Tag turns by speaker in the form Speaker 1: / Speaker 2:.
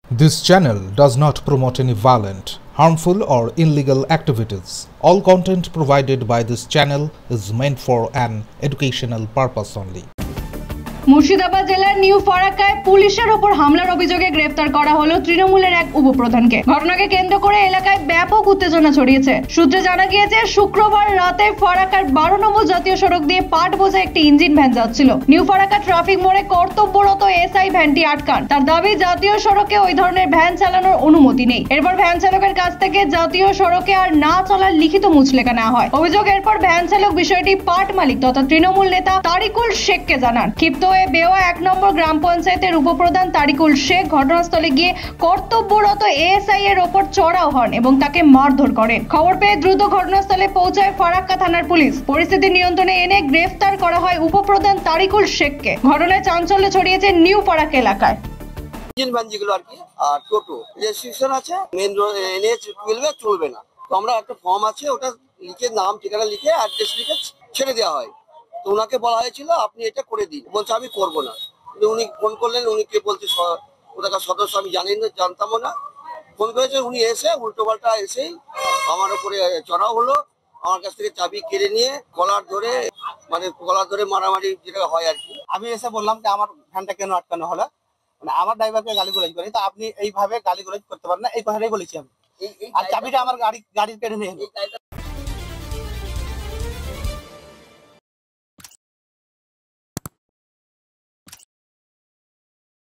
Speaker 1: This channel does not promote any violent, harmful or illegal activities. All content provided by this channel is meant for an educational purpose only.
Speaker 2: Murshidabad জেলার new ফারাক্কায় পুলিশের ওপর হামলার অভিযোগে গ্রেফতার করা হলো তৃণমূলের এক উপপ্রধানকে। ঘটনাকে কেন্দ্র করে এলাকায় ব্যাপক উত্তেজনা ছড়িয়েছে। সূত্রে জানা গিয়েছে, শুক্রবার রাতে ফারাক্কার 12 নম্বর জাতীয় সড়ক দিয়ে পাট বোঝা একটি ইঞ্জিন ভ্যান যাচ্ছিল। নিউ ফারাক্কা ট্রাফিক মোড়ে কর্তব্যরত এসআই ভ্যানটি আটকান। তার দাবি, জাতীয় সড়কে ওই ধরনের ভ্যান চালানোর অনুমতি নেই। এরপর ভ্যান চালকের কাছ থেকে জাতীয় সড়কে আর না চলার লিখিত মুচলেখা নেওয়া হয়। অভিযোগ, এরপর ভ্যান চালক বিষয়টি পাট মালিক তথা তৃণমূল নেতা তারিকুল শেখকে জানান। ক্ষিপ্ত বেওয়া 1 নম্বর গ্রাম পঞ্চায়েতের উপপ্রধান তারিকুল শেখ ঘটনাস্থলে গিয়ে কর্তব্যরত এএসআই এর ওপর চড়াও হন এবং তাকে মারধর করেন। খবর পেয়ে দ্রুত ঘটনাস্থলে পৌঁছায় ফারাক্কা থানার পুলিশ। পরিস্থিতি নিয়ন্ত্রণে এনে গ্রেফতার করা হয় উপপ্রধান তারিকুল শেখকে। ঘটনায় চাঞ্চল্য ছড়িয়েছে নিউ ফারাক্কা এলাকায়।
Speaker 3: ইঞ্জিন ভ্যান যেগুলো আর কি, আর টোটো রেজিস্ট্রেশন আছে, মেন রোড এনএইচ 12 চলবে না। তো আমরা একটা ফর্ম আছে, ওটা লিখে নাম ঠিকানা লিখে অ্যাড্রেস লিখে ছেড়ে দেওয়া হয়। তো ওনাকে বলা হয়েছিল আপনি এটা করে দিন, বলছে আমি করবো না। উনি ফোন করলেন, উনি কে বলছে ওটাকার সদস্য আমি জানতামও না। ফোন করেছে, উনি এসে উল্টো পাল্টা এসেই আমার উপরে চড়াও হলো। আমার কাছ থেকে চাবি কেড়ে নিয়ে কলার ধরে মারামারি যেটা হয় আর কি।
Speaker 4: আমি এসে বললাম যে আমার ভ্যানটা কেন আটকানো হলো, মানে আমার ড্রাইভারকে গালিগালাজ করি, তো আপনি এইভাবে গালিগালাজ করতে পারেন না, এই কথাটাই বলেছি আমি। আর চাবিটা আমার গাড়ির কেড়ে নিয়ে